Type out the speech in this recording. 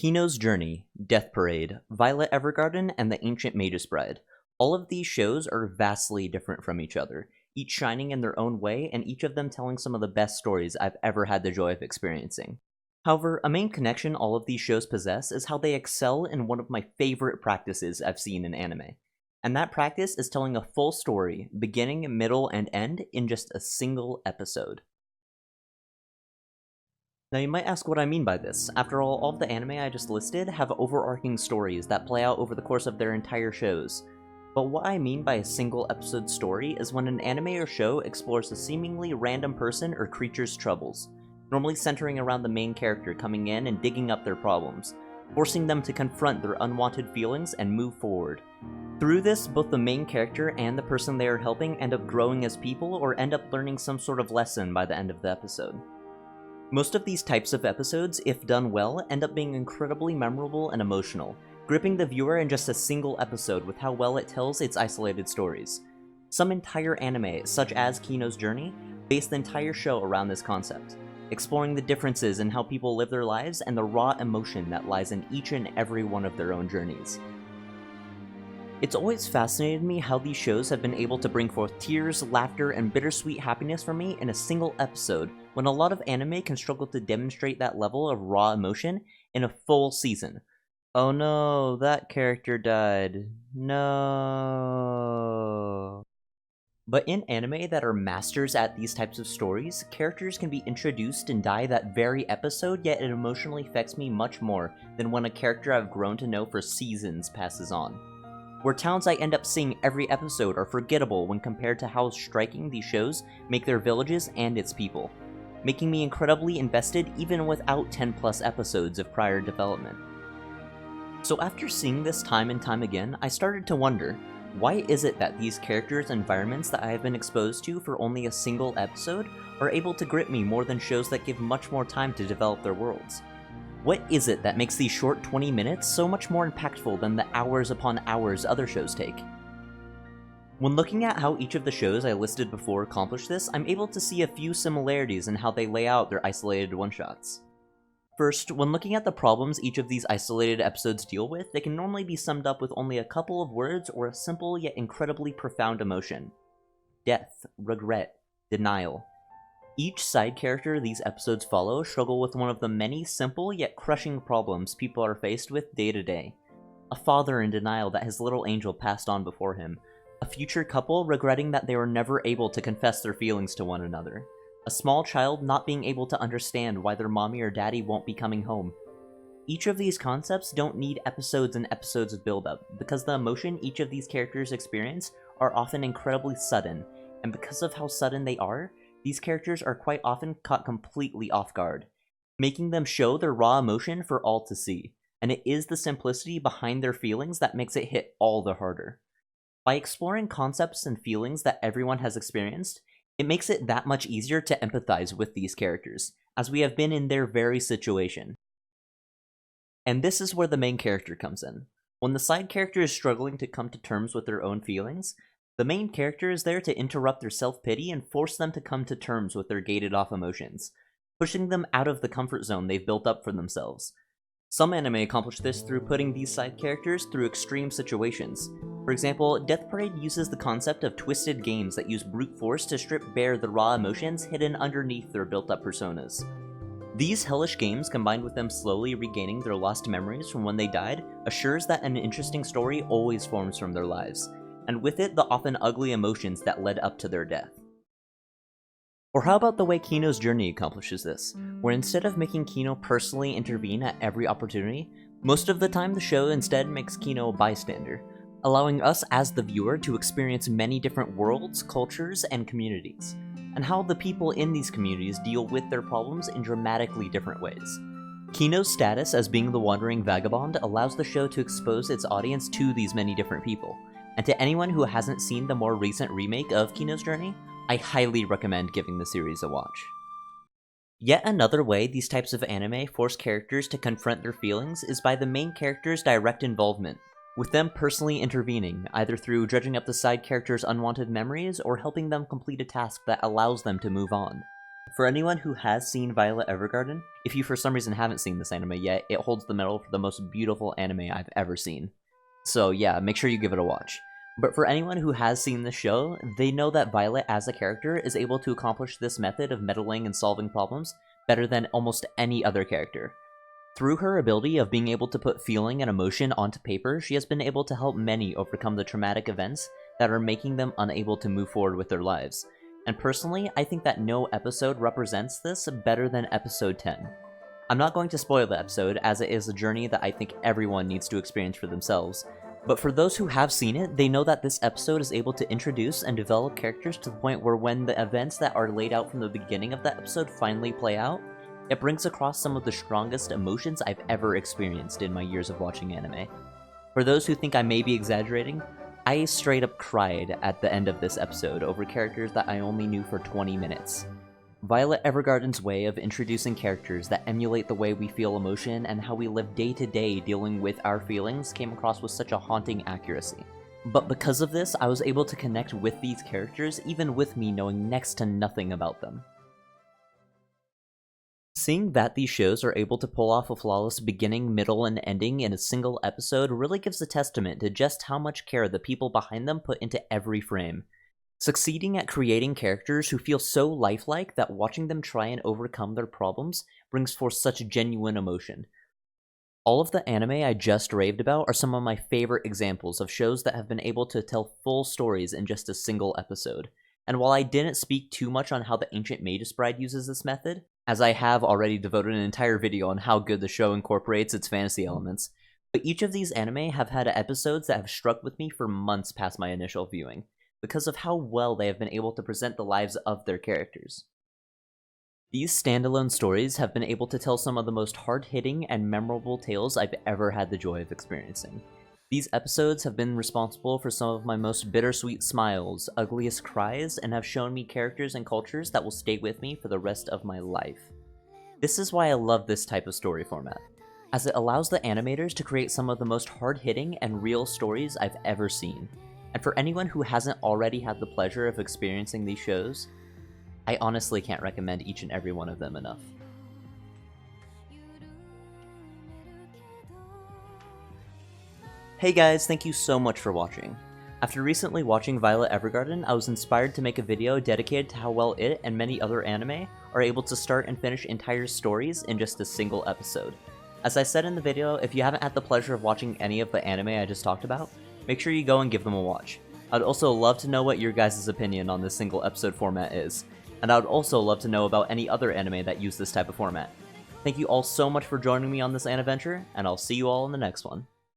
Kino's Journey, Death Parade, Violet Evergarden, and the Ancient Magus Bride. All of these shows are vastly different from each other, each shining in their own way, and each of them telling some of the best stories I've ever had the joy of experiencing. However, a main connection all of these shows possess is how they excel in one of my favorite practices I've seen in anime. And that practice is telling a full story, beginning, middle, and end, in just a single episode. Now you might ask what I mean by this. After all of the anime I just listed have overarching stories that play out over the course of their entire shows. But what I mean by a single episode story is when an anime or show explores a seemingly random person or creature's troubles, normally centering around the main character coming in and digging up their problems, forcing them to confront their unwanted feelings and move forward. Through this, both the main character and the person they are helping end up growing as people or end up learning some sort of lesson by the end of the episode. Most of these types of episodes, if done well, end up being incredibly memorable and emotional, gripping the viewer in just a single episode with how well it tells its isolated stories. Some entire anime, such as Kino's Journey, base the entire show around this concept, exploring the differences in how people live their lives and the raw emotion that lies in each and every one of their own journeys. It's always fascinated me how these shows have been able to bring forth tears, laughter, and bittersweet happiness for me in a single episode, when a lot of anime can struggle to demonstrate that level of raw emotion in a full season. Oh no, that character died. No. But in anime that are masters at these types of stories, characters can be introduced and die that very episode, yet it emotionally affects me much more than when a character I've grown to know for seasons passes on. Where towns I end up seeing every episode are forgettable when compared to how striking these shows make their villages and its people, making me incredibly invested even without 10 plus episodes of prior development. So after seeing this time and time again, I started to wonder, why is it that these characters and environments that I have been exposed to for only a single episode are able to grip me more than shows that give much more time to develop their worlds? What is it that makes these short 20 minutes so much more impactful than the hours upon hours other shows take? When looking at how each of the shows I listed before accomplish this, I'm able to see a few similarities in how they lay out their isolated one-shots. First, when looking at the problems each of these isolated episodes deal with, they can normally be summed up with only a couple of words or a simple yet incredibly profound emotion. Death, regret, denial. Each side character these episodes follow struggle with one of the many simple yet crushing problems people are faced with day to day. A father in denial that his little angel passed on before him. A future couple regretting that they were never able to confess their feelings to one another. A small child not being able to understand why their mommy or daddy won't be coming home. Each of these concepts don't need episodes and episodes of build-up, because the emotion each of these characters experience are often incredibly sudden, and because of how sudden they are, these characters are quite often caught completely off guard, making them show their raw emotion for all to see, and it is the simplicity behind their feelings that makes it hit all the harder. By exploring concepts and feelings that everyone has experienced, it makes it that much easier to empathize with these characters, as we have been in their very situation. And this is where the main character comes in. When the side character is struggling to come to terms with their own feelings, the main character is there to interrupt their self-pity and force them to come to terms with their gated-off emotions, pushing them out of the comfort zone they've built up for themselves. Some anime accomplish this through putting these side characters through extreme situations. For example, Death Parade uses the concept of twisted games that use brute force to strip bare the raw emotions hidden underneath their built-up personas. These hellish games, combined with them slowly regaining their lost memories from when they died, assures that an interesting story always forms from their lives, and with it the often ugly emotions that led up to their death. Or how about the way Kino's Journey accomplishes this, where instead of making Kino personally intervene at every opportunity, most of the time the show instead makes Kino a bystander, allowing us as the viewer to experience many different worlds, cultures, and communities, and how the people in these communities deal with their problems in dramatically different ways. Kino's status as being the wandering vagabond allows the show to expose its audience to these many different people, and to anyone who hasn't seen the more recent remake of Kino's Journey, I highly recommend giving the series a watch. Yet another way these types of anime force characters to confront their feelings is by the main character's direct involvement, with them personally intervening, either through dredging up the side character's unwanted memories or helping them complete a task that allows them to move on. For anyone who has seen Violet Evergarden, if you for some reason haven't seen this anime yet, it holds the medal for the most beautiful anime I've ever seen. So yeah, make sure you give it a watch. But for anyone who has seen the show, they know that Violet as a character is able to accomplish this method of meddling and solving problems better than almost any other character. Through her ability of being able to put feeling and emotion onto paper, she has been able to help many overcome the traumatic events that are making them unable to move forward with their lives. And personally, I think that no episode represents this better than episode 10. I'm not going to spoil the episode, as it is a journey that I think everyone needs to experience for themselves, but for those who have seen it, they know that this episode is able to introduce and develop characters to the point where when the events that are laid out from the beginning of the episode finally play out, it brings across some of the strongest emotions I've ever experienced in my years of watching anime. For those who think I may be exaggerating, I straight up cried at the end of this episode over characters that I only knew for 20 minutes. Violet Evergarden's way of introducing characters that emulate the way we feel emotion and how we live day to day dealing with our feelings came across with such a haunting accuracy. But because of this, I was able to connect with these characters even with me knowing next to nothing about them. Seeing that these shows are able to pull off a flawless beginning, middle, and ending in a single episode really gives a testament to just how much care the people behind them put into every frame. Succeeding at creating characters who feel so lifelike that watching them try and overcome their problems brings forth such genuine emotion. All of the anime I just raved about are some of my favorite examples of shows that have been able to tell full stories in just a single episode. And while I didn't speak too much on how the Ancient Magus Bride uses this method, as I have already devoted an entire video on how good the show incorporates its fantasy elements, but each of these anime have had episodes that have struck with me for months past my initial viewing, because of how well they have been able to present the lives of their characters. These standalone stories have been able to tell some of the most hard-hitting and memorable tales I've ever had the joy of experiencing. These episodes have been responsible for some of my most bittersweet smiles, ugliest cries, and have shown me characters and cultures that will stay with me for the rest of my life. This is why I love this type of story format, as it allows the animators to create some of the most hard-hitting and real stories I've ever seen. And for anyone who hasn't already had the pleasure of experiencing these shows, I honestly can't recommend each and every one of them enough. Hey guys, thank you so much for watching. After recently watching Violet Evergarden, I was inspired to make a video dedicated to how well it and many other anime are able to start and finish entire stories in just a single episode. As I said in the video, if you haven't had the pleasure of watching any of the anime I just talked about, make sure you go and give them a watch. I'd also love to know what your guys' opinion on this single episode format is, and I would also love to know about any other anime that use this type of format. Thank you all so much for joining me on this adventure, and I'll see you all in the next one.